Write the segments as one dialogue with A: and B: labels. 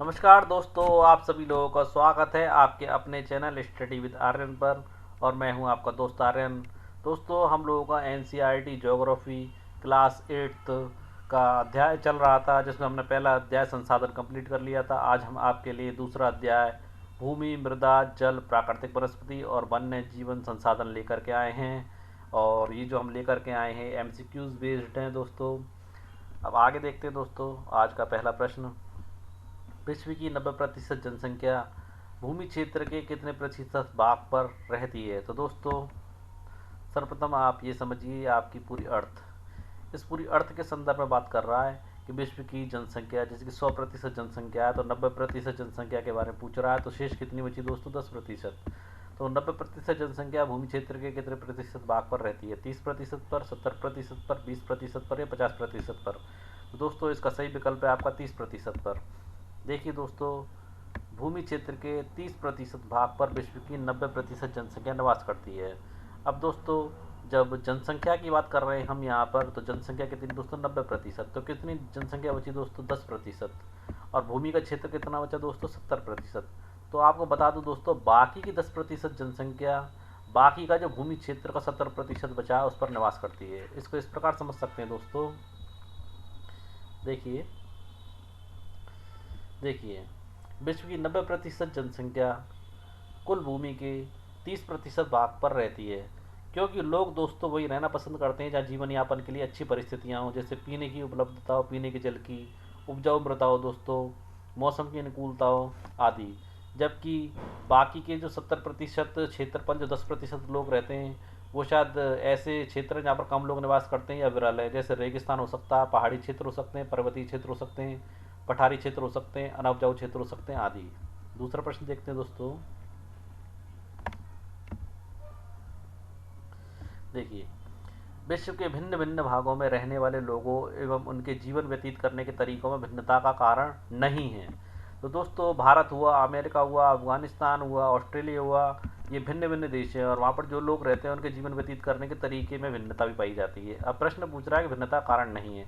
A: नमस्कार दोस्तों, आप सभी लोगों का स्वागत है आपके अपने चैनल स्टडी विद आर्यन पर। और मैं हूं आपका दोस्त आर्यन। दोस्तों, हम लोगों का एनसीईआरटी ज्योग्राफी क्लास 8 का अध्याय चल रहा था, जिसमें हमने पहला अध्याय संसाधन कंप्लीट कर लिया था। आज हम आपके लिए दूसरा अध्याय भूमि, मृदा, जल, प्राकृतिक वनस्पति और वन्य जीवन संसाधन लेकर के आए हैं। और ये जो हम लेकर के आए हैं एमसीक्यूज बेस्ड हैं दोस्तों। अब आगे देखते हैं दोस्तों। आज का पहला प्रश्न, विश्व की 90% जनसंख्या भूमि क्षेत्र के कितने प्रतिशत भाग पर रहती है? तो दोस्तों, सर्वप्रथम आप ये समझिए, आपकी पूरी अर्थ इस पूरी अर्थ के संदर्भ में बात कर रहा है कि विश्व की जनसंख्या जैसे कि 100% जनसंख्या है, तो 90% जनसंख्या के बारे में पूछ रहा है। तो शेष कितनी बची दोस्तों? 10%। तो 90% जनसंख्या भूमि क्षेत्र के कितने प्रतिशत भाग पर रहती है? 30% पर, 70% पर, 20% पर या 50% पर? तो दोस्तों, इसका सही विकल्प है आपका 30% पर। देखिए दोस्तों, भूमि क्षेत्र के 30% भाग पर विश्व की 90% जनसंख्या निवास करती है। अब दोस्तों, जब जनसंख्या की बात कर रहे हैं हम यहाँ पर, तो जनसंख्या कितनी दोस्तों? 90%। तो कितनी जनसंख्या बची दोस्तों? 10%। और भूमि का क्षेत्र कितना बचा दोस्तों? 70%। तो आपको बता दूं दोस्तों, बाकी की 10% जनसंख्या, बाकी का जो भूमि क्षेत्र का 70% बचा है, उस पर निवास करती है। इसको इस प्रकार समझ सकते हैं दोस्तों। देखिए देखिए विश्व की 90% जनसंख्या कुल भूमि के 30% भाग पर रहती है। क्योंकि लोग दोस्तों वही रहना पसंद करते हैं जहाँ जीवन यापन के लिए अच्छी परिस्थितियाँ हों, जैसे पीने की उपलब्धता हो, पीने के जल की, उपजाऊ मृदा हो दोस्तों, मौसम की अनुकूलता हो आदि। जबकि बाकी के जो 70% क्षेत्रफल, जो 10% लोग रहते हैं, वो शायद ऐसे क्षेत्र हैं जहाँ पर कम लोग निवास करते हैं या विरल है। जैसे रेगिस्तान हो सकता है, पहाड़ी क्षेत्र हो सकते हैं, पर्वतीय क्षेत्र हो सकते हैं, पठारी क्षेत्र हो सकते हैं, अनउपजाऊ क्षेत्र हो सकते हैं आदि। दूसरा प्रश्न देखते हैं दोस्तों। देखिए, विश्व के भिन्न भिन्न भागों में रहने वाले लोगों एवं उनके जीवन व्यतीत करने के तरीकों में भिन्नता का कारण नहीं है। तो दोस्तों, भारत हुआ, अमेरिका हुआ, अफगानिस्तान हुआ, ऑस्ट्रेलिया हुआ, ये भिन्न भिन्न देश हैं, और वहाँ पर जो लोग रहते हैं उनके जीवन व्यतीत करने के तरीके में भिन्नता भी पाई जाती है। अब प्रश्न पूछ रहा है कि भिन्नता कारण नहीं है।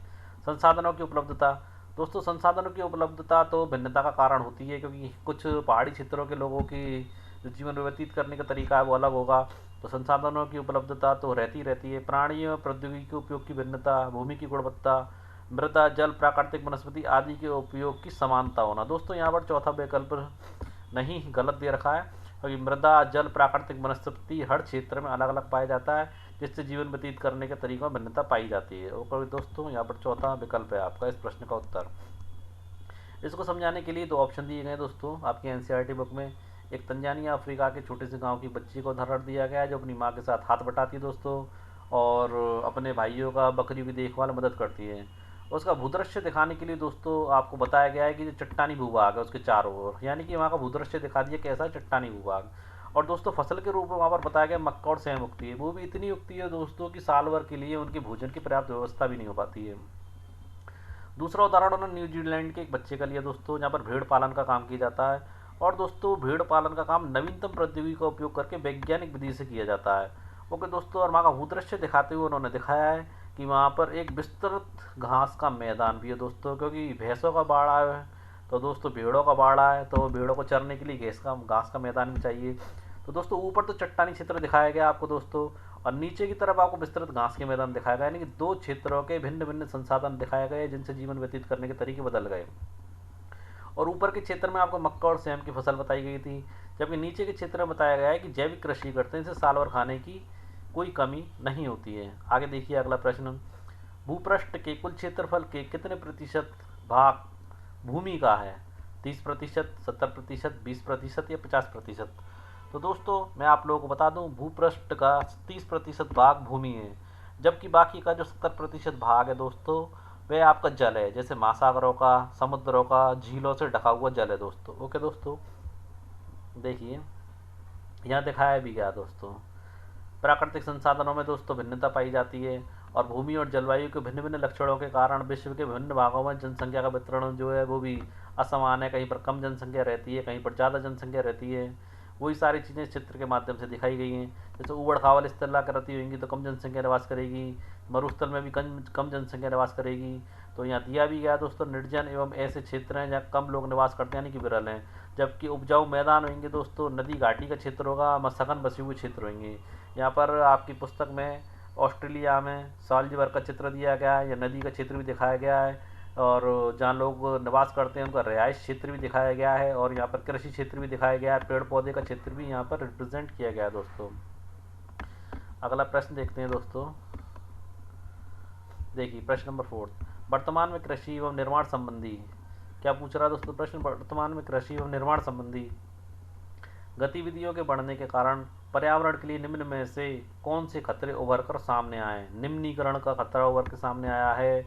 A: संसाधनों की उपलब्धता। दोस्तों, संसाधनों की उपलब्धता तो भिन्नता का कारण होती है, क्योंकि कुछ पहाड़ी क्षेत्रों के लोगों की जो जीवन व्यतीत करने का तरीका है वो अलग होगा। तो संसाधनों की उपलब्धता तो रहती है। प्राणियों प्रौद्योगिकी के उपयोग की भिन्नता, भूमि की गुणवत्ता, मृदा, जल, प्राकृतिक वनस्पति आदि के उपयोग की समानता होना। दोस्तों, यहाँ पर चौथा विकल्प नहीं, गलत दे रखा है, क्योंकि मृदा, जल, प्राकृतिक वनस्पति हर क्षेत्र में अलग अलग पाया जाता है, जिससे जीवन व्यतीत करने के तरीकों में भिन्नता पाई जाती है। और दोस्तों, यहाँ पर चौथा विकल्प है आपका इस प्रश्न का उत्तर। इसको समझाने के लिए दो ऑप्शन दिए गए दोस्तों आपकी एनसीईआरटी बुक में। एक तंजानिया अफ्रीका के छोटे से गांव की बच्ची को उदाहरण दिया गया है, जो अपनी माँ के साथ हाथ बटाती है दोस्तों, और अपने भाइयों का बकरियों की देखभाल मदद करती है। उसका भूदृश्य दिखाने के लिए दोस्तों आपको बताया गया है कि जो चट्टानी भूभाग है उसके चारों ओर, यानी कि वहाँ का भूदृश्य दिखा दिया कैसा है, चट्टानी भूभाग। और दोस्तों, फसल के रूप में वहाँ पर बताया गया मक्का और सेम उगती है। वो भी इतनी उगती है दोस्तों कि साल भर के लिए उनके भोजन की पर्याप्त व्यवस्था भी नहीं हो पाती है। दूसरा उदाहरण उन्होंने न्यूजीलैंड के एक बच्चे का लिया दोस्तों, जहाँ पर भेड़ पालन का काम किया जाता है। और दोस्तों, भेड़ पालन का काम नवीनतम प्रौद्योगिकी का उपयोग करके वैज्ञानिक विधि से किया जाता है। ओके दोस्तों, और वहाँ का भूदृश्य दिखाते हुए उन्होंने दिखाया है कि वहाँ पर एक विस्तृत घास का मैदान भी है दोस्तों, क्योंकि भैंसों का बाड़ा है, तो दोस्तों भेड़ों का बाड़ा है, तो भेड़ों को चरने के लिए घास का मैदान भी चाहिए। तो दोस्तों, ऊपर तो चट्टानी क्षेत्र दिखाया गया आपको दोस्तों, और नीचे की तरफ आपको विस्तृत घास के मैदान दिखाया गया, यानी कि दो क्षेत्रों के भिन्न भिन्न संसाधन दिखाए गए जिनसे जीवन व्यतीत करने के तरीके बदल गए। और ऊपर के क्षेत्र में आपको मक्का और सेम की फसल बताई गई थी, जबकि नीचे के क्षेत्र में बताया गया है कि जैविक कृषि करते हैं, इनसे साल भर खाने की कोई कमी नहीं होती है। आगे देखिए अगला प्रश्न, भूपृष्ठ के कुल क्षेत्रफल के कितने प्रतिशत भाग भूमि का है? 30%, 70%, 20% या 50%? तो दोस्तों, मैं आप लोगों को बता दूं, भूपृष्ठ का 30% भाग भूमि है, जबकि बाकी का जो 70% भाग है दोस्तों, वह आपका जल है, जैसे महासागरों का, समुद्रों का, झीलों से ढका हुआ जल है दोस्तों। ओके दोस्तों, देखिए यहाँ दिखाया भी गया दोस्तों। प्राकृतिक संसाधनों में दोस्तों भिन्नता पाई जाती है, और भूमि और जलवायु के भिन्न भिन्न लक्षणों के कारण विश्व के विभिन्न भागों में जनसंख्या का वितरण जो है वो भी असमान है। कहीं पर कम जनसंख्या रहती है, कहीं पर ज़्यादा जनसंख्या रहती है। वही सारी चीज़ें इस चित्र के माध्यम से दिखाई गई हैं। जैसे ऊबड़ खाबड़ स्थलाकृति होंगी तो कम जनसंख्या निवास करेगी, मरुस्थल में भी कम कम जनसंख्या निवास करेगी, तो यहाँ दिया भी गया दोस्तों, निर्जन एवं ऐसे क्षेत्र हैं जहाँ कम लोग निवास करते हैं, यानी कि विरल हैं। जबकि उपजाऊ मैदान होंगे दोस्तों, नदी घाटी का क्षेत्र होगा, सघन बसे हुए क्षेत्र होंगे। यहाँ पर आपकी पुस्तक में ऑस्ट्रेलिया में साल्जबर्ग का चित्र दिया गया है, या नदी का क्षेत्र भी दिखाया गया है, और जहाँ लोग निवास करते हैं उनका रिहाइश क्षेत्र भी दिखाया गया है, और यहाँ पर कृषि क्षेत्र भी दिखाया गया है, पेड़ पौधे का क्षेत्र भी यहाँ पर रिप्रेजेंट किया गया है दोस्तों। अगला प्रश्न देखते हैं दोस्तों। देखिए प्रश्न नंबर 4, वर्तमान में कृषि एवं निर्माण संबंधी क्या पूछ रहा है दोस्तों प्रश्न। वर्तमान में कृषि एवं निर्माण संबंधी गतिविधियों के बढ़ने के कारण पर्यावरण के लिए निम्न में से कौन से खतरे उभर कर सामने आए। निम्नीकरण का खतरा उभर के सामने आया है,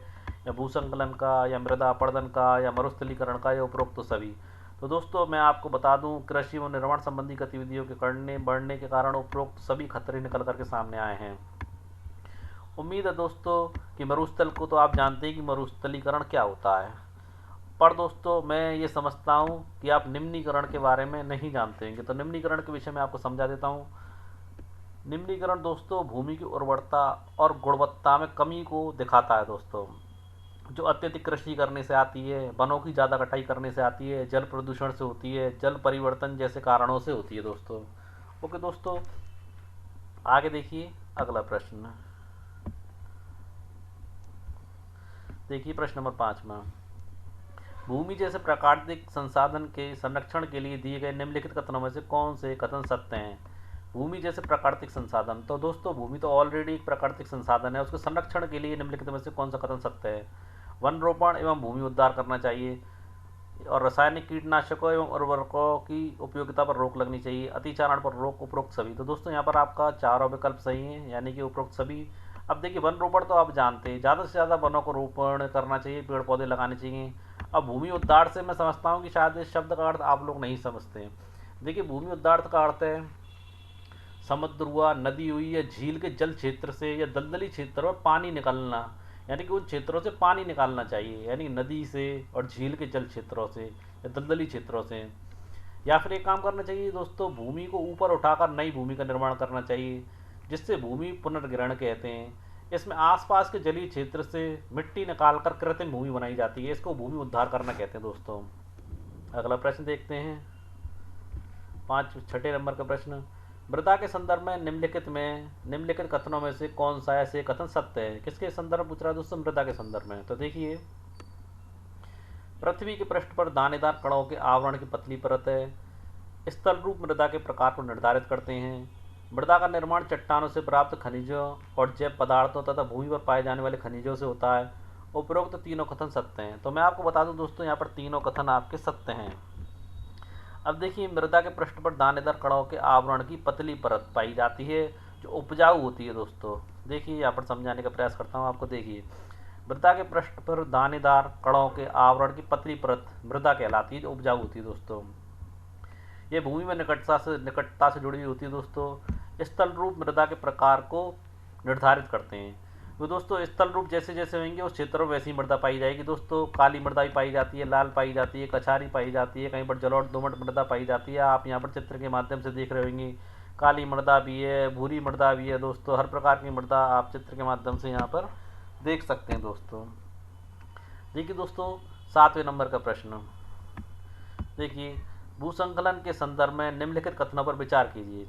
A: या भूसंकलन का, या मृदा अपरदन का, या मरुस्थलीकरण का, या उपरोक्त तो सभी। तो दोस्तों मैं आपको बता दूं, कृषि व निर्माण संबंधी गतिविधियों के करने बढ़ने के कारण उपरोक्त सभी खतरे निकल करके सामने आए हैं। उम्मीद है दोस्तों कि मरुस्थल को तो आप जानते हैं कि मरुस्थलीकरण क्या होता है, पर दोस्तों मैं ये समझता हूँ कि आप निम्नीकरण के बारे में नहीं जानते हैं। तो निम्नीकरण के विषय में आपको समझा देता हूँ। निम्नीकरण दोस्तों भूमि की उर्वरता और गुणवत्ता में कमी को दिखाता है दोस्तों, जो अत्यधिक कृषि करने से आती है, वनों की ज़्यादा कटाई करने से आती है, जल प्रदूषण से होती है, जल परिवर्तन जैसे कारणों से होती है दोस्तों। ओके दोस्तों, आगे देखिए अगला प्रश्न। देखिए प्रश्न नंबर 5 में, भूमि जैसे प्राकृतिक संसाधन के संरक्षण के लिए दिए गए निम्नलिखित कथनों में से कौन से कथन सत्य हैं। भूमि जैसे प्राकृतिक संसाधन, तो दोस्तों भूमि तो ऑलरेडी एक प्राकृतिक संसाधन है, उसके संरक्षण के लिए निम्नलिखित में से कौन सा कथन सत्य है। वन रोपण एवं भूमि उद्धार करना चाहिए, और रासायनिक कीटनाशकों एवं उर्वरकों की उपयोगिता पर रोक लगनी चाहिए, अतिचारण पर रोक, उपरोक्त सभी। तो दोस्तों यहाँ पर आपका चारों विकल्प सही हैं, यानी कि उपरोक्त सभी। अब देखिए वन रोपण तो आप जानते हैं, ज़्यादा से ज़्यादा वनों को रोपण करना चाहिए, पेड़ पौधे लगाने चाहिए। अब भूमि उद्धार से मैं समझता हूँ कि शायद इस शब्द का अर्थ आप लोग नहीं समझते हैं। देखिए भूमि उद्धार का अर्थ है समुद्र हुआ, नदी हुई, या झील के जल क्षेत्र से या दलदली क्षेत्र में पानी निकलना, यानी कि उन क्षेत्रों से पानी निकालना चाहिए, यानी नदी से और झील के जल क्षेत्रों से या दलदली क्षेत्रों से। या फिर एक काम करना चाहिए दोस्तों, भूमि को ऊपर उठाकर नई भूमि का निर्माण करना चाहिए, जिससे भूमि पुनर्ग्रहण कहते हैं। इसमें आसपास के जलीय क्षेत्र से मिट्टी निकालकर कृत्रिम भूमि बनाई जाती है, इसको भूमि उद्धार करना कहते हैं दोस्तों। अगला प्रश्न देखते हैं, 6 नंबर का प्रश्न, मृदा के संदर्भ में निम्नलिखित कथनों में से कौन सा ऐसे कथन सत्य है। किसके संदर्भ में पूछ रहा है दोस्तों, मृदा के संदर्भ में। तो देखिए, पृथ्वी के पृष्ठ पर दानेदार कणों के आवरण की पतली परत है, स्थल रूप मृदा के प्रकार को निर्धारित करते हैं। मृदा का निर्माण चट्टानों से प्राप्त खनिजों और जैव पदार्थों तथा भूमि पर पाए जाने वाले खनिजों से होता है। उपरोक्त तीनों कथन सत्य हैं। तो मैं आपको बता दूं दोस्तों, यहाँ पर तीनों कथन आपके सत्य हैं। अब देखिए, मृदा के पृष्ठ पर दानेदार कणों के आवरण की पतली परत पाई जाती है, जो उपजाऊ होती है दोस्तों। देखिए यहाँ पर समझाने का प्रयास करता हूँ आपको। देखिए, मृदा के पृष्ठ पर दानेदार कणों के आवरण की पतली परत मृदा कहलाती है, जो उपजाऊ होती है दोस्तों। ये भूमि में निकटता से जुड़ी हुई होती है दोस्तों। स्थल रूप मृदा के प्रकार को निर्धारित करते हैं। तो दोस्तों स्थल रूप जैसे जैसे होंगे उस क्षेत्र में वैसी मृदा पाई जाएगी दोस्तों। काली मृदा भी पाई जाती है, लाल पाई जाती है, कछारी पाई जाती है, कहीं पर जलोढ़ दोमट मृदा पाई जाती है। आप यहाँ पर चित्र के माध्यम से देख रहे होंगे, काली मृदा भी है, भूरी मृदा भी है दोस्तों। हर प्रकार की मृदा आप चित्र के माध्यम से यहाँ पर देख सकते हैं दोस्तों। देखिए दोस्तों, 7वें नंबर का प्रश्न देखिए, भूसंकलन के संदर्भ में निम्नलिखित कथनों पर विचार कीजिए।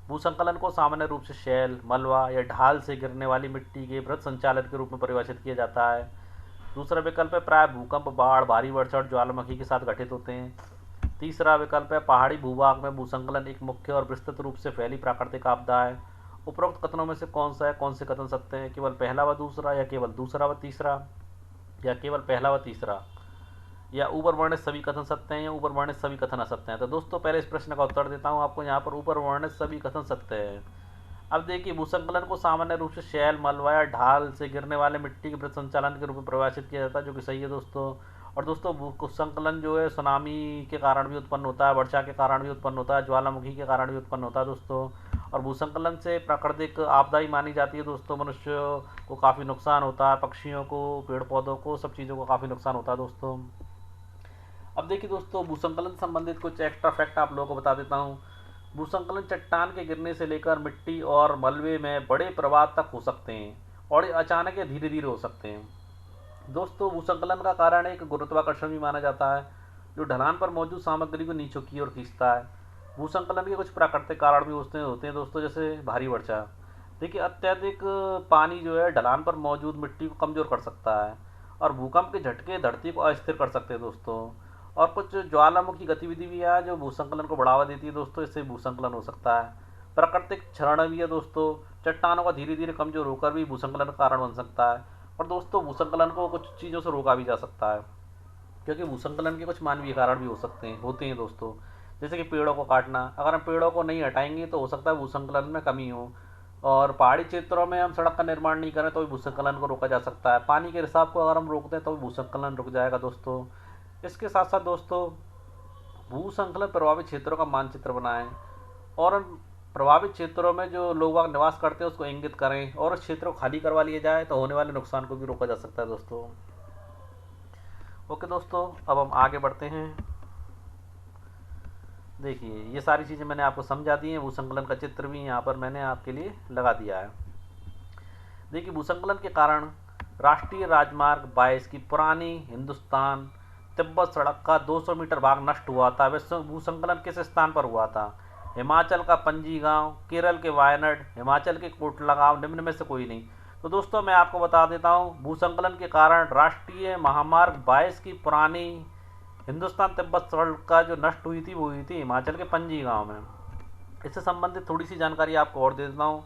A: भूसंकलन को सामान्य रूप से शैल, मलबा या ढाल से गिरने वाली मिट्टी के वृत्त संचालन के रूप में परिभाषित किया जाता है। दूसरा विकल्प है प्राय भूकंप, बाढ़, भारी वर्षा और ज्वालामुखी के साथ घटित होते हैं। तीसरा विकल्प है पहाड़ी भूभाग में भूसंकलन एक मुख्य और विस्तृत रूप से फैली प्राकृतिक आपदा है। उपरोक्त कथनों में से कौन सा है, कौन से कथन सत्य हैं। केवल पहला व दूसरा, या केवल दूसरा व तीसरा, या केवल पहला व तीसरा, या ऊपर वर्णित सभी कथन सत्य हैं, या ऊपर वर्णित सभी कथन असत्य हैं। तो दोस्तों पहले इस प्रश्न का उत्तर देता हूं आपको। यहाँ पर ऊपर वर्णित सभी कथन सत्य है। अब देखिए, भूसंकलन को सामान्य रूप से शैल, मलबा या ढाल से गिरने वाले मिट्टी के वृत्त संचालन के रूप में परिभाषित किया जाता है, जो कि सही है दोस्तों। और दोस्तों भूसंकलन जो है सुनामी के कारण भी उत्पन्न होता है, वर्षा के कारण भी उत्पन्न होता है, ज्वालामुखी के कारण भी उत्पन्न होता है दोस्तों। और भूसंकलन से प्राकृतिक आपदा ही मानी जाती है दोस्तों। मनुष्य को काफ़ी नुकसान होता है, पक्षियों को, पेड़ पौधों को, सब चीज़ों को काफ़ी नुकसान होता है दोस्तों। अब देखिए दोस्तों, भूसंकलन संबंधित कुछ एक्स्ट्रा फैक्ट आप लोगों को बता देता हूँ। भूसंकलन चट्टान के गिरने से लेकर मिट्टी और मलबे में बड़े प्रवाह तक हो सकते हैं, और ये अचानक या धीरे धीरे हो सकते हैं। दोस्तों भूसंकलन का कारण एक गुरुत्वाकर्षण भी माना जाता है, जो ढलान पर मौजूद सामग्री को नीचे की ओर खींचता है। भूसंकलन के कुछ प्राकृतिक कारण भी होते हैं दोस्तों, जैसे भारी वर्षा। देखिए अत्यधिक पानी जो है ढलान पर मौजूद मिट्टी को कमज़ोर कर सकता है, और भूकंप के झटके धरती को अस्थिर कर सकते हैं दोस्तों। और कुछ ज्वालामुखी गतिविधि भी है जो भूसंकलन को बढ़ावा देती है दोस्तों, इससे भूसंकलन हो सकता है। प्राकृतिक क्षरण भी है दोस्तों, चट्टानों का धीरे धीरे कमज़ोर होकर भी भूसंकलन का कारण बन सकता है। और दोस्तों भूसंकलन को कुछ चीज़ों से रोका भी जा सकता है, क्योंकि भूसंकलन के कुछ मानवीय कारण भी होते हैं दोस्तों। जैसे कि पेड़ों को काटना, अगर हम पेड़ों को नहीं हटाएंगे तो हो सकता है भूसंकलन में कमी हो। और पहाड़ी क्षेत्रों में हम सड़क का निर्माण नहीं करें तो भी भूसंकलन को रोका जा सकता है। पानी के रिसाव को अगर हम रोक दें तो भी भूसंकलन रुक जाएगा दोस्तों। इसके साथ साथ दोस्तों भूसंकलन प्रभावित क्षेत्रों का मानचित्र बनाएं, और उन प्रभावित क्षेत्रों में जो लोग वहाँ निवास करते हैं उसको इंगित करें, और उस क्षेत्र को खाली करवा लिया जाए तो होने वाले नुकसान को भी रोका जा सकता है दोस्तों। ओके दोस्तों, अब हम आगे बढ़ते हैं। देखिए ये सारी चीज़ें मैंने आपको समझा दी हैं, भूसंकलन का चित्र भी यहाँ पर मैंने आपके लिए लगा दिया है। देखिए भूसंकलन के कारण राष्ट्रीय राजमार्ग 22 की पुरानी हिंदुस्तान तिब्बत सड़क का 200 मीटर भाग नष्ट हुआ था। वैसे भूसंकलन किस स्थान पर हुआ था? हिमाचल का पंजी गांव, केरल के वायनाड, हिमाचल के कोटला गांव, निम्न में से कोई नहीं। तो दोस्तों मैं आपको बता देता हूँ, भूसंकलन के कारण राष्ट्रीय महामार्ग 22 की पुरानी हिंदुस्तान तिब्बत सड़क का जो नष्ट हुई थी वो हुई थी हिमाचल के पंजी गांव में। इससे संबंधित थोड़ी सी जानकारी आपको और दे देता हूँ।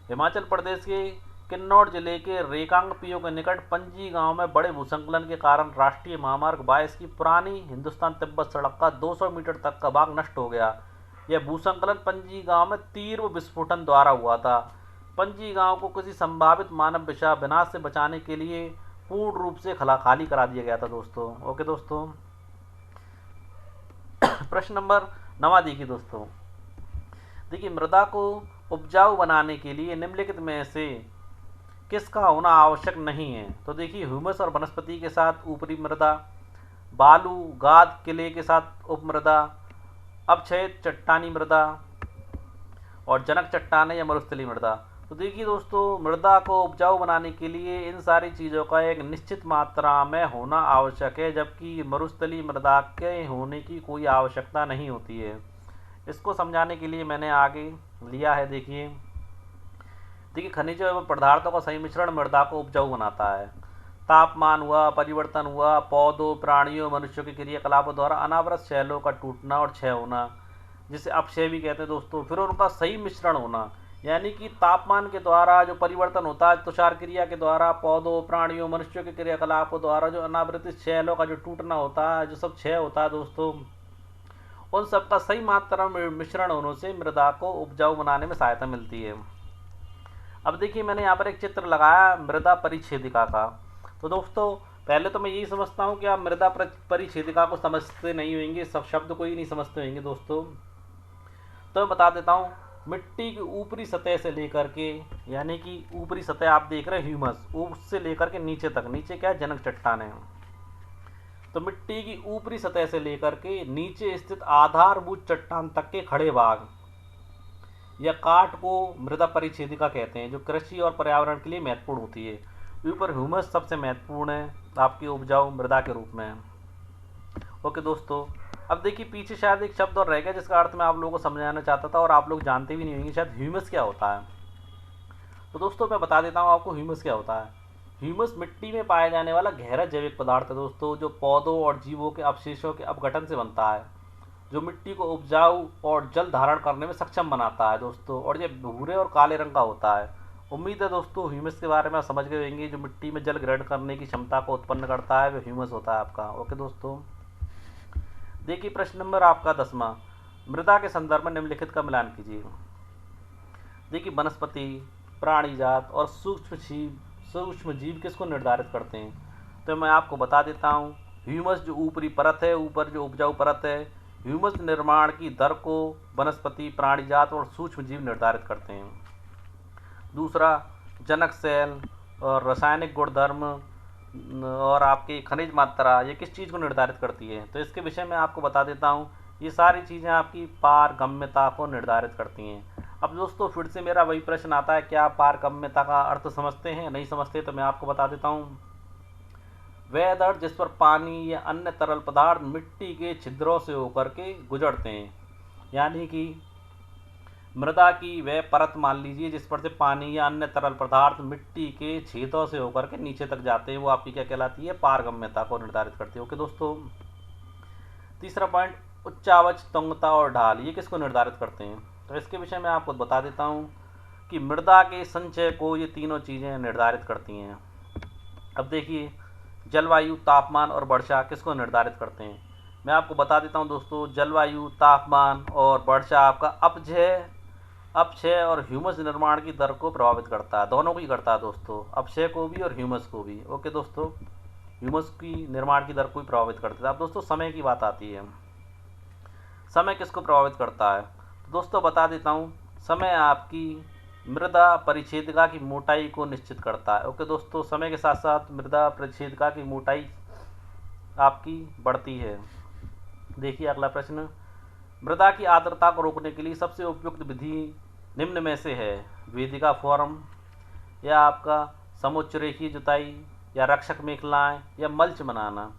A: हिमाचल प्रदेश के किन्नौर जिले के रेकांग पीओ के निकट पंजी गांव में बड़े भूसंकलन के कारण राष्ट्रीय महामार्ग 22 की पुरानी हिंदुस्तान तिब्बत सड़क का 200 मीटर तक का भाग नष्ट हो गया। यह भूसंकलन पंजी गांव में तीव्र विस्फोटन द्वारा हुआ था। पंजी गांव को किसी संभावित मानव विनाश से बचाने के लिए पूर्ण रूप से खाली करा दिया गया था दोस्तों। ओके दोस्तों, प्रश्न नंबर 9 देखिए दोस्तों। देखिए मृदा को उपजाऊ बनाने के लिए निम्नलिखित में से किसका होना आवश्यक नहीं है? तो देखिए ह्यूमस और वनस्पति के साथ ऊपरी मृदा, बालू गाद किले के साथ उपमृदा, अपक्षय चट्टानी मृदा, और जनक चट्टाने या मरुस्थलीय मृदा। तो देखिए दोस्तों मृदा को उपजाऊ बनाने के लिए इन सारी चीज़ों का एक निश्चित मात्रा में होना आवश्यक है, जबकि मरुस्थलीय मृदा के होने की कोई आवश्यकता नहीं होती है। इसको समझाने के लिए मैंने आगे लिया है। देखिए खनिजों एवं पदार्थों का सही मिश्रण मृदा को उपजाऊ बनाता है। तापमान हुआ, परिवर्तन हुआ, पौधों प्राणियों मनुष्यों के क्रियाकलापों द्वारा अनावृत शैलों का टूटना और क्षय होना, जिसे अपक्षय भी कहते हैं दोस्तों। फिर उनका सही मिश्रण होना, यानी कि तापमान के द्वारा जो परिवर्तन होता है, तुषार क्रिया के द्वारा, पौधों प्राणियों मनुष्यों के क्रियाकलापों द्वारा जो अनावृत शैलों का जो टूटना होता है, जो सब क्षय होता है दोस्तों, उन सब का सही मात्रा में मिश्रण होने से मृदा को उपजाऊ बनाने में सहायता मिलती है। अब देखिए मैंने यहाँ पर एक चित्र लगाया मृदा परिच्छेदिका का। तो दोस्तों पहले तो मैं यही समझता हूँ कि आप मृदा परिच्छेदिका को समझते नहीं होंगे, सब शब्द को ही नहीं समझते होंगे दोस्तों। तो मैं बता देता हूँ, मिट्टी की ऊपरी सतह से लेकर के, यानी कि ऊपरी सतह आप देख रहे हैं ह्यूमस, उससे लेकर के नीचे तक, नीचे क्या है जनक चट्टानें। तो मिट्टी की ऊपरी सतह से लेकर के नीचे स्थित आधारभूत चट्टान तक के खड़े भाग या काट को मृदा परिच्छेदिका कहते हैं, जो कृषि और पर्यावरण के लिए महत्वपूर्ण होती है। ऊपर ह्यूमस सबसे महत्वपूर्ण है आपकी उपजाऊ मृदा के रूप में। ओके दोस्तों, अब देखिए पीछे शायद एक शब्द और रह गया जिसका अर्थ मैं आप लोगों को समझाना चाहता था और आप लोग जानते भी नहीं होंगे शायद, ह्यूमस क्या होता है। तो दोस्तों मैं बता देता हूँ आपको ह्यूमस क्या होता है। ह्यूमस मिट्टी में पाया जाने वाला गहरा जैविक पदार्थ है दोस्तों, जो पौधों और जीवों के अवशेषों के अपघटन से बनता है, जो मिट्टी को उपजाऊ और जल धारण करने में सक्षम बनाता है दोस्तों। और ये भूरे और काले रंग का होता है। उम्मीद है दोस्तों ह्यूमस के बारे में आप समझ गए होंगे। जो मिट्टी में जल ग्रहण करने की क्षमता को उत्पन्न करता है वो ह्यूमस होता है आपका। ओके दोस्तों, देखिए प्रश्न नंबर आपका 10वां, मृदा के संदर्भ में निम्नलिखित का मिलान कीजिए। देखिए वनस्पति, प्राणी जात और सूक्ष्म जीव किसको निर्धारित करते हैं? तो मैं आपको बता देता हूँ, ह्यूमस जो ऊपरी परत है, ऊपर जो उपजाऊ परत है, ह्यूमस निर्माण की दर को वनस्पति, प्राणी जात और सूक्ष्म जीव निर्धारित करते हैं। दूसरा जनक सेल और रासायनिक गुणधर्म और आपकी खनिज मात्रा, ये किस चीज़ को निर्धारित करती है? तो इसके विषय में आपको बता देता हूँ, ये सारी चीज़ें आपकी पारगम्यता को निर्धारित करती हैं। अब दोस्तों फिर से मेरा वही प्रश्न आता है, क्या आप पारगम्यता का अर्थ समझते हैं? नहीं समझते तो मैं आपको बता देता हूँ। वह दर जिस पर पानी या अन्य तरल पदार्थ मिट्टी के छिद्रों से होकर के गुजरते हैं। यानी कि मृदा की वह परत मान लीजिए जिस पर से पानी या अन्य तरल पदार्थ मिट्टी के छेदों से होकर के नीचे तक जाते हैं, वो आपकी क्या कहलाती है, पारगम्यता को निर्धारित करती है। ओके दोस्तों, तीसरा पॉइंट, उच्चावच, तुंगता और ढाल, ये किसको निर्धारित करते हैं? तो इसके विषय में आपको बता देता हूँ कि मृदा के संचय को ये तीनों चीज़ें निर्धारित करती हैं। अब देखिए, जलवायु, तापमान और वर्षा किसको निर्धारित करते हैं? मैं आपको बता देता हूँ दोस्तों, जलवायु, तापमान और वर्षा आपका अपक्षय और ह्यूमस निर्माण की दर को प्रभावित करता है। दोनों को ही करता है दोस्तों, अपक्षय को भी और ह्यूमस को भी। ओके दोस्तों, ह्यूमस की निर्माण की दर को भी प्रभावित करता है। अब दोस्तों समय की बात आती है, समय किसको प्रभावित करता है? तो दोस्तों बता देता हूँ, समय आपकी मृदा परिच्छेदिका की मोटाई को निश्चित करता है। ओके दोस्तों, समय के साथ साथ मृदा परिच्छेदिका की मोटाई आपकी बढ़ती है। देखिए अगला प्रश्न, मृदा की आर्द्रता को रोकने के लिए सबसे उपयुक्त विधि निम्न में से है? वेदिका फॉर्म, या आपका समुच्च रेखीय जुताई, या रक्षक मेखलाएं, या मल्च बनाना।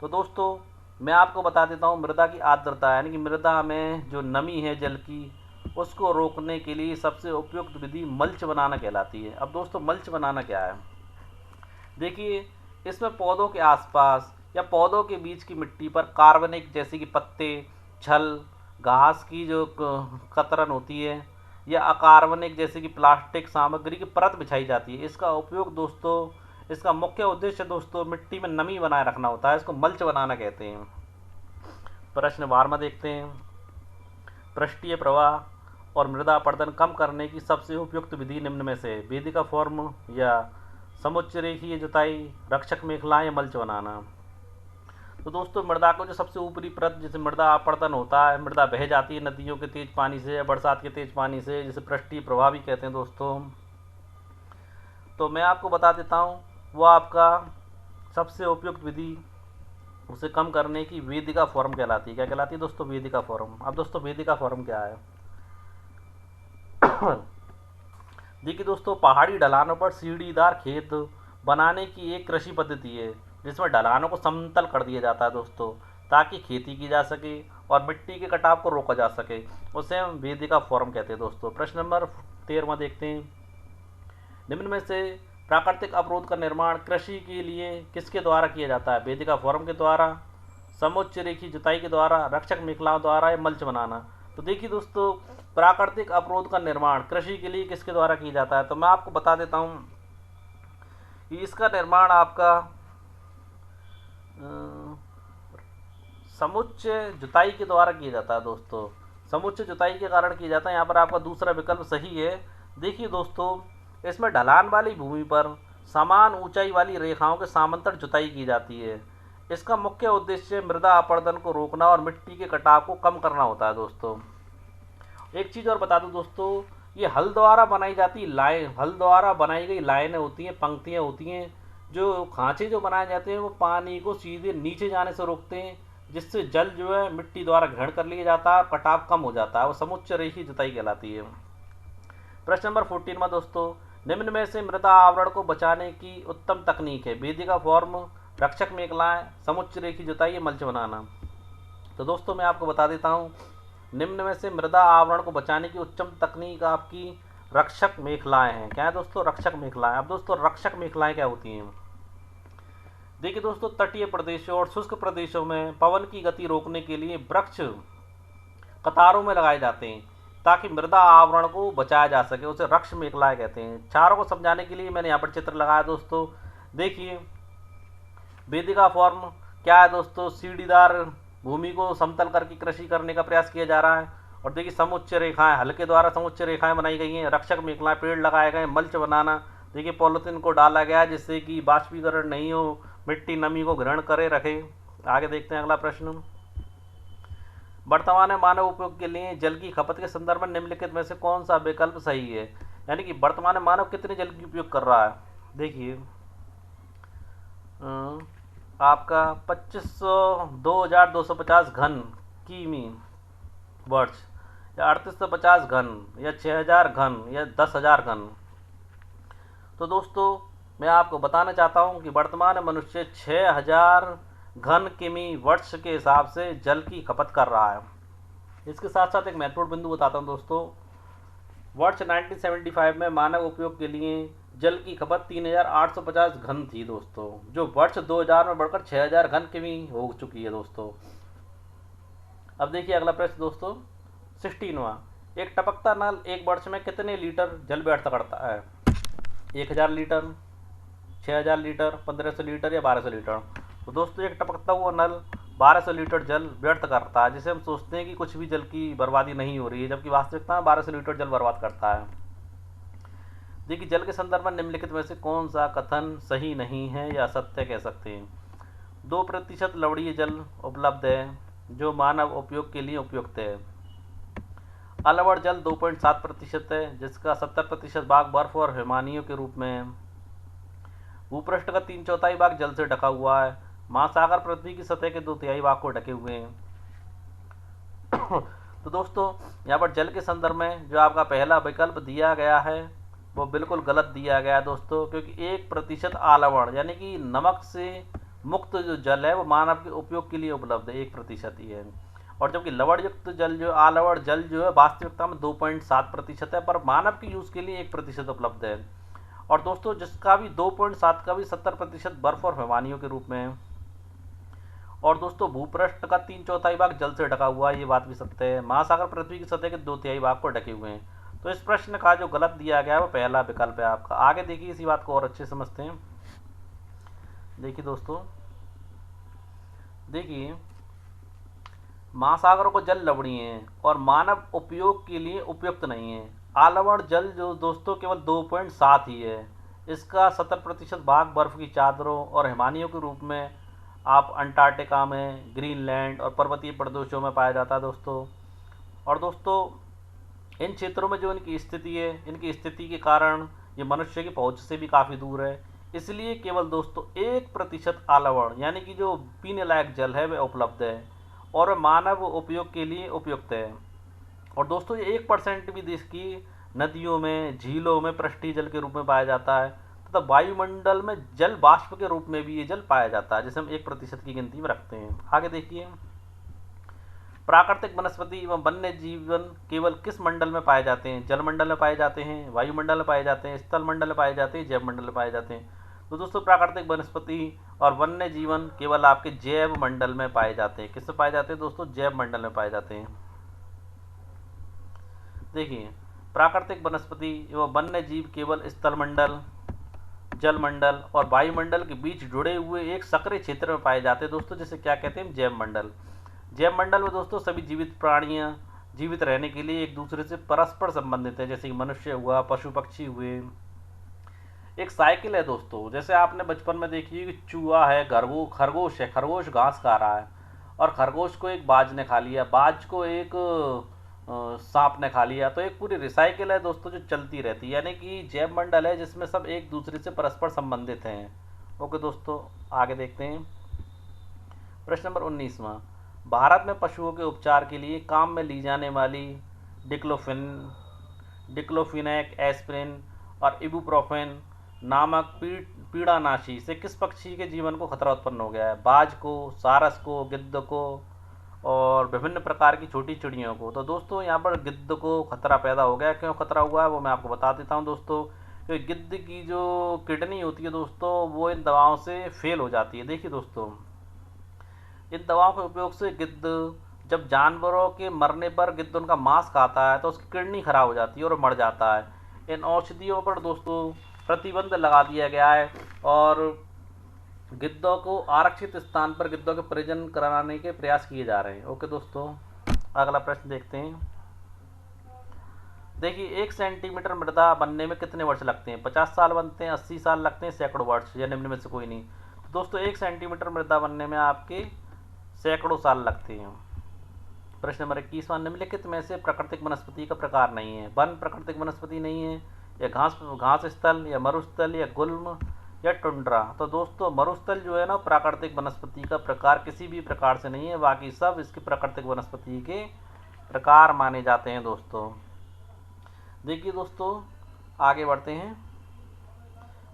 A: तो दोस्तों मैं आपको बता देता हूँ, मृदा की आर्द्रता यानी कि मृदा में जो नमी है जल की, उसको रोकने के लिए सबसे उपयुक्त विधि मल्च बनाना कहलाती है। अब दोस्तों मल्च बनाना क्या है? देखिए, इसमें पौधों के आसपास या पौधों के बीच की मिट्टी पर कार्बनिक जैसे कि पत्ते, छल, घास की जो कतरन होती है, या अकार्बनिक जैसे कि प्लास्टिक सामग्री की परत बिछाई जाती है। इसका उपयोग दोस्तों, इसका मुख्य उद्देश्य दोस्तों मिट्टी में नमी बनाए रखना होता है। इसको मल्च बनाना कहते हैं। प्रश्न 12 देखते हैं, पृष्ठीय प्रवाह और मृदा अपरदन कम करने की सबसे उपयुक्त विधि निम्न में से? वेदिका फॉर्म, या समुच्च रेखीय जुताई, रक्षक मेखलाएं, या मल्च बनाना। तो दोस्तों मृदा को जो सबसे ऊपरी परत, जैसे मृदा अपरदन होता है, मृदा बह जाती है नदियों के तेज पानी से या बरसात के तेज पानी से, जिसे पृष्ठीय प्रवाह भी कहते हैं दोस्तों। तो मैं आपको बता देता हूँ, वो आपका सबसे उपयुक्त विधि उसे कम करने की वेदिका फॉर्म कहलाती है। क्या कहलाती है दोस्तों? वेदिका फॉर्म। अब दोस्तों वेदिका फॉर्म क्या है? देखिए दोस्तों, पहाड़ी ढलानों पर सीढ़ीदार खेत बनाने की एक कृषि पद्धति है जिसमें ढलानों को समतल कर दिया जाता है दोस्तों, ताकि खेती की जा सके और मिट्टी के कटाव को रोका जा सके। उसे हम वेदिका फॉर्म कहते हैं दोस्तों। प्रश्न नंबर 13 देखते हैं, निम्न में से प्राकृतिक अवरोध का निर्माण कृषि के लिए किसके द्वारा किया जाता है? वेदिका फॉर्म के द्वारा, समुच्च रेखीय जुताई के द्वारा, रक्षक मेखलाओं द्वारा, या मल्च बनाना। तो देखिए दोस्तों, प्राकृतिक अवरोध का निर्माण कृषि के लिए किसके द्वारा किया जाता है? तो मैं आपको बता देता हूँ कि इसका निर्माण आपका समुच्च जुताई के द्वारा किया जाता है दोस्तों। समुच्च जुताई के कारण किया जाता है। यहाँ पर आपका दूसरा विकल्प सही है। देखिए दोस्तों, इसमें ढलान वाली भूमि पर समान ऊंचाई वाली रेखाओं के समांतर जुताई की जाती है। इसका मुख्य उद्देश्य मृदा अपरदन को रोकना और मिट्टी के कटाव को कम करना होता है दोस्तों। एक चीज़ और बता दूं दोस्तों, ये हल द्वारा बनाई जाती लाइन, हल द्वारा बनाई गई लाइनें होती हैं, पंक्तियाँ होती हैं, जो खांचे जो बनाए जाते हैं वो पानी को सीधे नीचे जाने से रोकते हैं, जिससे जल जो है मिट्टी द्वारा ग्रहण कर लिया जाता है, कटाव कम हो जाता है। वो समुच्च रेखीय जुताई कहलाती है। प्रश्न नंबर 14 में दोस्तों, निम्न में से मृदा आवरण को बचाने की उत्तम तकनीक है? वेदिका फॉर्म, रक्षक मेखलाएं, समुच्च रेखीय जुताई, या मल्च बनाना। तो दोस्तों मैं आपको बता देता हूँ, निम्न में से मृदा आवरण को बचाने की उत्तम तकनीक आपकी रक्षक मेखलाएं हैं। क्या है दोस्तों? रक्षक मेखलाएं। अब दोस्तों रक्षक मेखलाएं क्या होती हैं? देखिए दोस्तों, तटीय प्रदेशों और शुष्क प्रदेशों में पवन की गति रोकने के लिए वृक्ष कतारों में लगाए जाते हैं ताकि मृदा आवरण को बचाया जा सके। उसे रक्षक मेखलाएं कहते हैं। चारों को समझाने के लिए मैंने यहाँ पर चित्र लगाया दोस्तों। देखिए, वेदिका फॉर्म क्या है दोस्तों? सीढ़ीदार भूमि को समतल करके कृषि करने का प्रयास किया जा रहा है। और देखिए, समुच्च रेखाएं, हल के द्वारा समुच्च रेखाएं बनाई गई हैं। रक्षक मेखलाएं, पेड़ लगाए गए। मल्च बनाना, देखिए पॉलिथीन को डाला गया है जिससे कि बाष्पीकरण नहीं हो, मिट्टी नमी को ग्रहण करे रखे। आगे देखते हैं अगला प्रश्न, वर्तमान में मानव उपयोग के लिए जल की खपत के संदर्भ में निम्नलिखित में से कौन सा विकल्प सही है? यानी कि वर्तमान में मानव कितने जल की उपयोग कर रहा है? देखिए, आपका 25,02,250 घन किमी वर्ष, या 3850 घन, या 6000 घन, या 10,000 घन। तो दोस्तों मैं आपको बताना चाहता हूँ कि वर्तमान में मनुष्य 6000 घन किमी वर्ष के हिसाब से जल की खपत कर रहा है। इसके साथ साथ एक महत्वपूर्ण बिंदु बताता हूँ दोस्तों। वर्ष 1975 में मानव उपयोग के लिए जल की खपत 3850 घन थी दोस्तों, जो वर्ष 2000 में बढ़कर 6000 घन किमी हो चुकी है दोस्तों। अब देखिए अगला प्रश्न दोस्तों 16वां। एक टपकता नल एक वर्ष में कितने लीटर जल व्यर्थ करता है? 1000 लीटर, 6000 लीटर, 1500 लीटर या 1200 लीटर? तो दोस्तों एक टपकता हुआ नल 1200 लीटर जल व्यर्थ करता है, जिसे हम सोचते हैं कि कुछ भी जल की बर्बादी नहीं हो रही है, जबकि वास्तविकता में 1200 लीटर जल बर्बाद करता है। देखिए जल के संदर्भ में निम्नलिखित में से कौन सा कथन सही नहीं है या असत्य कह सकते हैं? 2% लवणीय जल उपलब्ध है जो मानव उपयोग के लिए उपयुक्त है। अलवण जल 2.7% है, जिसका 70% भाग बर्फ और हिमानियों के रूप में है। भूपृष्ठ का 3/4 भाग जल से ढका हुआ है। महासागर पृथ्वी की सतह के 2/3 भाग को ढके हुए हैं। तो दोस्तों यहाँ पर जल के संदर्भ में जो आपका पहला विकल्प दिया गया है वो बिल्कुल गलत दिया गया है दोस्तों, क्योंकि 1% आलवण यानी कि नमक से मुक्त जो जल है वो मानव के उपयोग के लिए उपलब्ध है, 1% ही है। और जबकि लवण युक्त जल जो आलवण जल जो है वास्तविकता में 2.7% है, पर मानव के यूज़ के लिए 1% उपलब्ध है। और दोस्तों जिसका भी 2.7 का भी 70% बर्फ और हिमानियों के रूप में है। और दोस्तों भूपृष्ठ का 3/4 भाग जल से ढका हुआ है, ये बात भी सत्य है। महासागर पृथ्वी की सतह के 2/3 भाग को ढके हुए हैं। तो इस प्रश्न का जो गलत दिया गया है वो पहला विकल्प है आपका। आगे देखिए इसी बात को और अच्छे समझते हैं। देखिए दोस्तों, देखिए महासागरों को जल लवणीय है और मानव उपयोग के लिए उपयुक्त नहीं है। आलवण जल जो दोस्तों केवल 2.7 ही है। इसका 70% भाग बर्फ की चादरों और हिमानियों के रूप में आप अंटार्कटिका में, ग्रीनलैंड और पर्वतीय प्रदेशों में पाया जाता है दोस्तों। और दोस्तों इन क्षेत्रों में जो इनकी स्थिति है, इनकी स्थिति के कारण ये मनुष्य की पहुंच से भी काफ़ी दूर है, इसलिए केवल दोस्तों 1% आलवण यानी कि जो पीने लायक जल है वह उपलब्ध है और मानव उपयोग के लिए उपयुक्त है। और दोस्तों ये 1% भी देश की नदियों में, झीलों में पृष्ठीय जल के रूप में पाया जाता है तथा वायुमंडल में जल वाष्प के रूप में भी ये जल पाया जाता है, जिसे हम 1% की गिनती में रखते हैं। आगे देखिए, प्राकृतिक वनस्पति एवं वन्य जीवन केवल किस मंडल में पाए जाते हैं? जलमंडल में पाए जाते हैं, वायुमंडल में पाए जाते हैं, स्थल मंडल में पाए जाते हैं, जैव मंडल में पाए जाते हैं? तो दोस्तों प्राकृतिक वनस्पति और वन्य जीवन केवल आपके जैव मंडल में पाए जाते हैं। किसमें पाए जाते हैं दोस्तों? जैव मंडल में पाए जाते हैं। देखिए प्राकृतिक वनस्पति एवं वन्य जीव केवल स्थल मंडल, जल मंडल और वायुमंडल के बीच जुड़े हुए एक सक्रिय क्षेत्र में पाए जाते हैं दोस्तों, जिसे क्या कहते हैं? जैव मंडल। जैव मंडल में दोस्तों सभी जीवित प्राणियां जीवित रहने के लिए एक दूसरे से परस्पर संबंधित है, जैसे कि मनुष्य हुआ, पशु पक्षी हुए। एक साइकिल है दोस्तों, जैसे आपने बचपन में देखी कि चूहा है, खरगोश है, खरगोश घास खा रहा है और खरगोश को एक बाज ने खा लिया, बाज को एक सांप ने खा लिया। तो एक पूरी रिसाइकिल है दोस्तों जो चलती रहती है, यानी कि जैव मंडल है जिसमें सब एक दूसरे से परस्पर संबंधित हैं। ओके दोस्तों, आगे देखते हैं। प्रश्न नंबर 19वां। भारत में पशुओं के उपचार के लिए काम में ली जाने वाली डिक्लोफिनेक, एस्पिरिन और इबुप्रोफेन नामक पीड़ानाशी से किस पक्षी के जीवन को खतरा उत्पन्न हो गया है? बाज को, सारस को, गिद्ध को और विभिन्न प्रकार की छोटी चिड़ियों को। तो दोस्तों यहाँ पर गिद्ध को खतरा पैदा हो गया। क्यों खतरा हुआ है वो मैं आपको बता देता हूँ दोस्तों। क्योंकि गिद्ध की जो किडनी होती है दोस्तों वो इन दवाओं से फेल हो जाती है। देखिए दोस्तों, इन दवाओं के उपयोग से गिद्ध जब जानवरों के मरने पर गिद्ध उनका मांस खाता है तो उसकी किडनी खराब हो जाती है और मर जाता है। इन औषधियों पर दोस्तों प्रतिबंध लगा दिया गया है और गिद्धों को आरक्षित स्थान पर गिद्धों के प्रजनन कराने के प्रयास किए जा रहे हैं। ओके दोस्तों, अगला प्रश्न देखते हैं। देखिए 1 सेंटीमीटर मृदा बनने में कितने वर्ष लगते हैं? 50 साल बनते हैं, 80 साल लगते हैं, सैकड़ों वर्ष, या निम्न में से कोई नहीं? तो दोस्तों 1 सेंटीमीटर मृदा बनने में आपके सैकड़ों साल लगते हैं। प्रश्न नंबर 21वां। निम्नलिखित में से प्राकृतिक वनस्पति का प्रकार नहीं है? वन प्राकृतिक वनस्पति नहीं है, या घास स्थल, या मरुस्थल, या गुल्म, या टुंड्रा? तो दोस्तों मरुस्थल जो है ना प्राकृतिक वनस्पति का प्रकार किसी भी प्रकार से नहीं है, बाकी सब इसके प्राकृतिक वनस्पति के प्रकार माने जाते हैं दोस्तों। देखिए दोस्तों आगे बढ़ते हैं।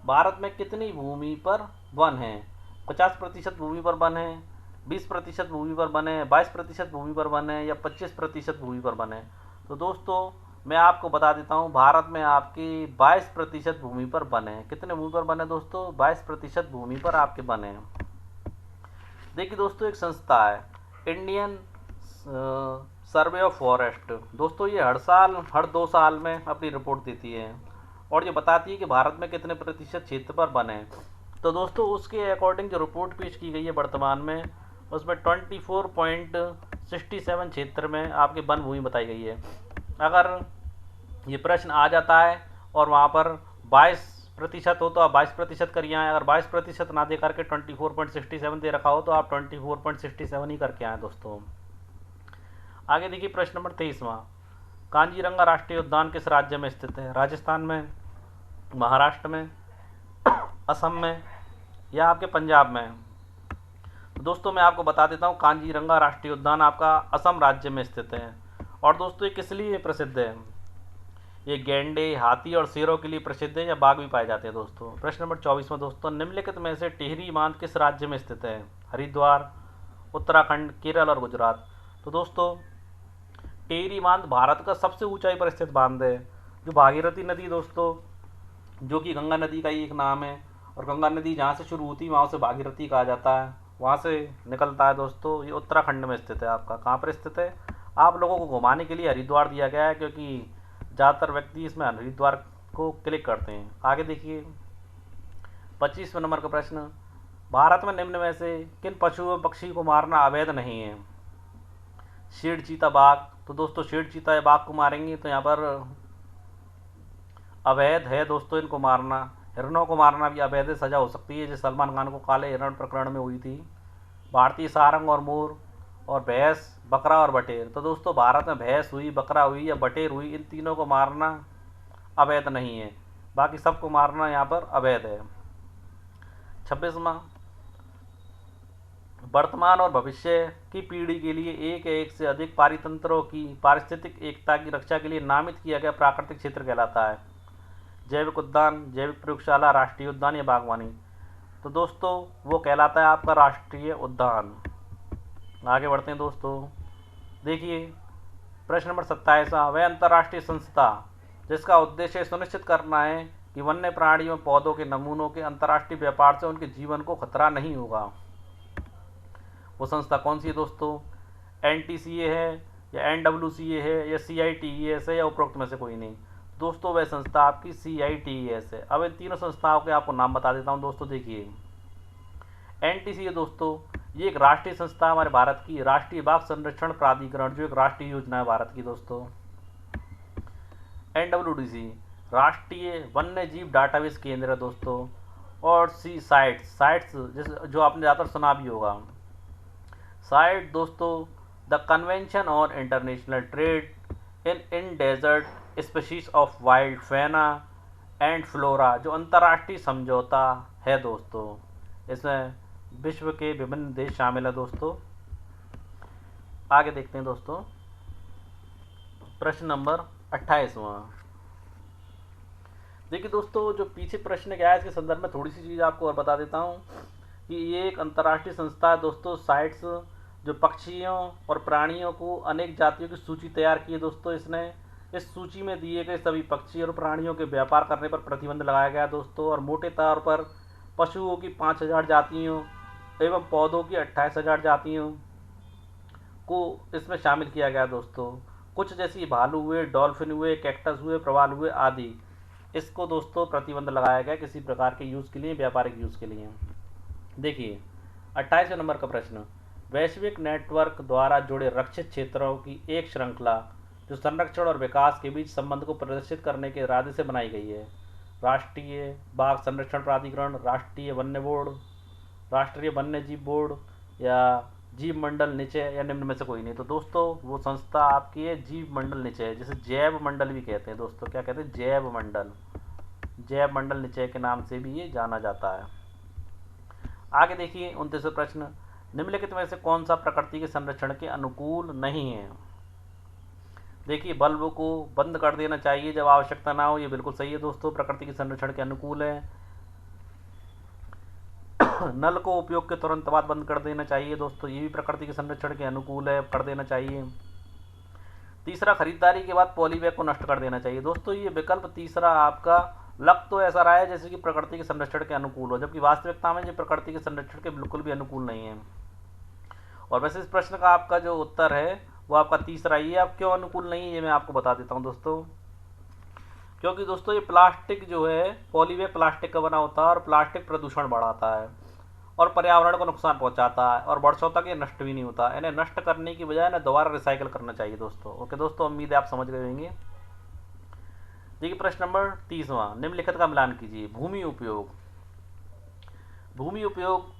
A: भारत में कितनी भूमि पर वन है? 50% भूमि पर वन है, 20% भूमि पर वन है, 22% भूमि पर वन है, या 25% भूमि पर वन है? तो दोस्तों मैं आपको बता देता हूँ, भारत में आपकी 22% भूमि पर वन है। कितने भूमि पर वन है दोस्तों? 22% भूमि पर आपके वन है। देखिए दोस्तों, एक संस्था है इंडियन सर्वे ऑफ फॉरेस्ट। दोस्तों ये हर 2 साल में अपनी रिपोर्ट देती है और ये बताती है कि भारत में कितने प्रतिशत क्षेत्र पर वन है। तो दोस्तों उसके अकॉर्डिंग जो रिपोर्ट पेश की गई है वर्तमान में, उसमें 24.67 क्षेत्र में आपके वन भूमि बताई गई है। अगर ये प्रश्न आ जाता है और वहाँ पर 22% हो तो आप 22% करिए आएँ, अगर 22% ना दे करके 24.67 दे रखा हो तो आप 24.67 ही करके आएँ दोस्तों। आगे देखिए प्रश्न नंबर 23वां, कांजीरंगा राष्ट्रीय उद्यान किस राज्य में स्थित है? राजस्थान में, महाराष्ट्र में, असम में, या आपके पंजाब में? दोस्तों मैं आपको बता देता हूँ, कांजीरंगा राष्ट्रीय उद्यान आपका असम राज्य में स्थित है। और दोस्तों ये किस लिए प्रसिद्ध है? ये गैंडे, हाथी और शेरों के लिए प्रसिद्ध है, या बाघ भी पाए जाते हैं दोस्तों। प्रश्न नंबर 24वां दोस्तों, निम्नलिखित में से टिहरी बांध किस राज्य में स्थित है? हरिद्वार, उत्तराखंड, केरल और गुजरात? तो दोस्तों टिहरी बांध भारत का सबसे ऊंचाई पर स्थित बांध है। जो भागीरथी नदी दोस्तों, जो कि गंगा नदी का ही एक नाम है, और गंगा नदी जहाँ से शुरू होती है वहाँ से भागीरथी कहा जाता है, वहाँ से निकलता है दोस्तों। ये उत्तराखंड में स्थित है। आपका कहाँ पर स्थित है? आप लोगों को घुमाने के लिए हरिद्वार दिया गया है, क्योंकि ज़्यादातर व्यक्ति इसमें हरिद्वार को क्लिक करते हैं। आगे देखिए 25वें नंबर का प्रश्न, भारत में निम्न में से किन पशु एवं पक्षी को मारना अवैध नहीं है? शेर, चीता, बाघ? तो दोस्तों शेर, चीता या बाघ को मारेंगे तो यहाँ पर अवैध है दोस्तों इनको मारना। हिरणों को मारना भी अवैध है, सजा हो सकती है, जो सलमान खान को काले हिरण प्रकरण में हुई थी। भारतीय सारंग और मोर, और भैंस, बकरा और बटेर? तो दोस्तों भारत में भैंस हुई, बकरा हुई या बटेर हुई, इन तीनों को मारना अवैध नहीं है, बाकी सबको मारना यहाँ पर अवैध है। 26वां, वर्तमान और भविष्य की पीढ़ी के लिए एक या एक से अधिक पारितंत्रों की पारिस्थितिक एकता की रक्षा के लिए नामित किया गया प्राकृतिक क्षेत्र कहलाता है? जैविक उद्यान, जैविक प्रयोगशाला, राष्ट्रीय उद्यान या बागवानी? तो दोस्तों वो कहलाता है आपका राष्ट्रीय उद्यान। आगे बढ़ते हैं दोस्तों, देखिए प्रश्न नंबर 27वां, वह अंतर्राष्ट्रीय संस्था जिसका उद्देश्य सुनिश्चित करना है कि वन्य प्राणियों, पौधों के नमूनों के अंतर्राष्ट्रीय व्यापार से उनके जीवन को खतरा नहीं होगा, वो संस्था कौन सी है दोस्तों? NTCA है, या NWCA है, या CITES है, या उपरोक्त में से कोई नहीं? दोस्तों वह संस्था आपकी CITES है। अब इन तीनों संस्थाओं के आपको नाम बता देता हूँ दोस्तों। देखिए NTCA दोस्तों ये एक राष्ट्रीय संस्था है हमारे भारत की, राष्ट्रीय बाघ संरक्षण प्राधिकरण, जो एक राष्ट्रीय योजना है भारत की दोस्तों। NWDC राष्ट्रीय वन्य जीव डाटाबेस केंद्र है दोस्तों। और साइट्स जो आपने ज़्यादातर सुना भी होगा। साइट दोस्तों the convention on international trade in endangered species of wild fauna and flora, जो अंतर्राष्ट्रीय समझौता है दोस्तों। इसमें विश्व के विभिन्न देश शामिल है दोस्तों। आगे देखते हैं दोस्तों प्रश्न नंबर 28वां। देखिए दोस्तों जो पीछे प्रश्न क्या है इसके संदर्भ में थोड़ी सी चीज़ आपको और बता देता हूँ कि ये एक अंतर्राष्ट्रीय संस्था है दोस्तों। साइट्स जो पक्षियों और प्राणियों को अनेक जातियों की सूची तैयार की है दोस्तों इसने। इस सूची में दिए गए सभी पक्षी और प्राणियों के व्यापार करने पर प्रतिबंध लगाया गया दोस्तों। और मोटे तौर पर पशुओं की 5000 जातियों एवं पौधों की 28,000 जातियों को इसमें शामिल किया गया दोस्तों। कुछ जैसी भालू हुए, डॉल्फिन हुए, कैक्टस हुए, प्रवाल हुए आदि, इसको दोस्तों प्रतिबंध लगाया गया किसी प्रकार के यूज़ के लिए, व्यापारिक यूज़ के लिए। देखिए 28वें नंबर का प्रश्न, वैश्विक नेटवर्क द्वारा जुड़े रक्षित क्षेत्रों की एक श्रृंखला जो संरक्षण और विकास के बीच संबंध को प्रदर्शित करने के इरादे से बनाई गई है। राष्ट्रीय बाघ संरक्षण प्राधिकरण, राष्ट्रीय वन्य बोर्ड, राष्ट्रीय वन्य जीव बोर्ड, या जीव मंडल निचय, या निम्न में से कोई नहीं। तो दोस्तों वो संस्था आपकी है जीव मंडल निचय, जिसे जैव मंडल भी कहते हैं दोस्तों। क्या कहते हैं? जैव मंडल। जैव मंडल निचय के नाम से भी ये जाना जाता है। आगे देखिए 29वां प्रश्न, निम्नलिखित में से कौन सा प्रकृति के संरक्षण के अनुकूल नहीं है? देखिए बल्ब को बंद कर देना चाहिए जब आवश्यकता ना हो, ये बिल्कुल सही है दोस्तों, प्रकृति के संरक्षण के अनुकूल है। नल को उपयोग के तुरंत बाद बंद कर देना चाहिए दोस्तों, ये भी प्रकृति के संरक्षण के अनुकूल है, कर देना चाहिए। तीसरा, खरीदारी के बाद पॉली बैग को नष्ट कर देना चाहिए। दोस्तों ये विकल्प तीसरा आपका लग तो ऐसा रहा है जैसे कि प्रकृति के संरक्षण के अनुकूल हो, जबकि वास्तविकता में ये प्रकृति के संरक्षण के बिल्कुल भी अनुकूल नहीं है। और वैसे इस प्रश्न का आपका जो उत्तर है वो आपका तीसरा ही है। अब क्यों अनुकूल नहीं है ये मैं आपको बता देता हूँ दोस्तों। क्योंकि दोस्तों ये प्लास्टिक जो है, पॉलीबैग प्लास्टिक का बना होता है और प्लास्टिक प्रदूषण बढ़ाता है और पर्यावरण को नुकसान पहुंचाता है और वर्षों तक ये नष्ट भी नहीं होता। इन्हें नष्ट करने की बजाय इन्हें दोबारा रिसाइकिल करना चाहिए दोस्तों। ओके दोस्तों, उम्मीद है आप समझ गए होंगे। देखिए प्रश्न नंबर 30वां, निम्नलिखित का मिलान कीजिए। भूमि उपयोग। भूमि उपयोग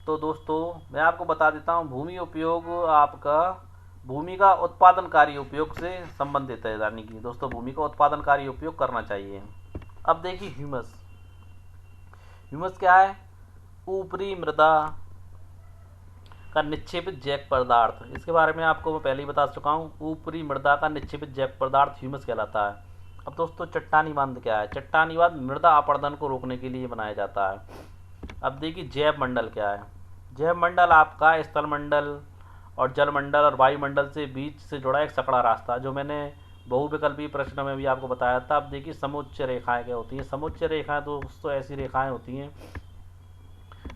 A: तो दोस्तों मैं आपको बता देता हूँ, भूमि उपयोग आपका भूमि का उत्पादनकारी उपयोग से संबंधित है, यानी कि दोस्तों भूमि का उत्पादनकारी उपयोग करना चाहिए। अब देखिए ह्यूमस। ह्यूमस क्या है? ऊपरी मृदा का निक्षेपित जैव पदार्थ। इसके बारे में आपको मैं पहले ही बता चुका हूँ। ऊपरी मृदा का निक्षेपित जैव पदार्थ ह्यूमस कहलाता है। अब दोस्तों चट्टानी बांध क्या है? चट्टानी बांध मृदा अपरदन को रोकने के लिए बनाया जाता है। अब देखिए जैव मंडल क्या है? जैव मंडल आपका स्थल मंडल और जल मंडल और वायुमंडल से बीच से जुड़ा एक सकड़ा रास्ता, जो मैंने बहुविकल्पीय प्रश्न में भी आपको बताया था। अब देखिए समुच्च रेखाएं क्या होती हैं? समुच्च रेखाएं दोस्तों ऐसी रेखाएं होती हैं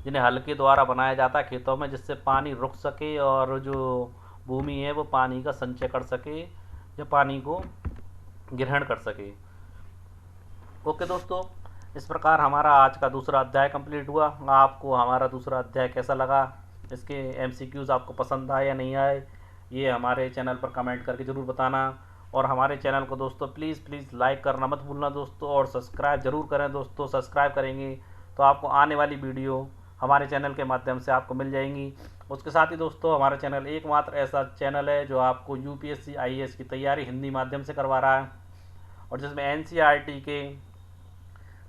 A: जिन्हें हल के द्वारा बनाया जाता है खेतों में, जिससे पानी रुक सके और जो भूमि है वो पानी का संचय कर सके या पानी को ग्रहण कर सके। ओके दोस्तों, इस प्रकार हमारा आज का दूसरा अध्याय कंप्लीट हुआ। आपको हमारा दूसरा अध्याय कैसा लगा, इसके एमसीक्यूज़ आपको पसंद आए या नहीं आए, ये हमारे चैनल पर कमेंट करके ज़रूर बताना। और हमारे चैनल को दोस्तों प्लीज़ लाइक करना मत भूलना दोस्तों, और सब्सक्राइब ज़रूर करें दोस्तों। सब्सक्राइब करेंगे तो आपको आने वाली वीडियो हमारे चैनल के माध्यम से आपको मिल जाएंगी। उसके साथ ही दोस्तों हमारा चैनल एकमात्र ऐसा चैनल है जो आपको यूपीएससी आईएएस की तैयारी हिंदी माध्यम से करवा रहा है, और जिसमें एनसीईआरटी के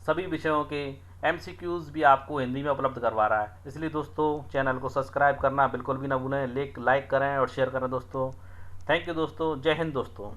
A: सभी विषयों के एमसीक्यूज़ भी आपको हिंदी में उपलब्ध करवा रहा है। इसलिए दोस्तों चैनल को सब्सक्राइब करना बिल्कुल भी ना भूलें, लाइक करें और शेयर करें दोस्तों। थैंक यू दोस्तों, जय हिंद दोस्तों।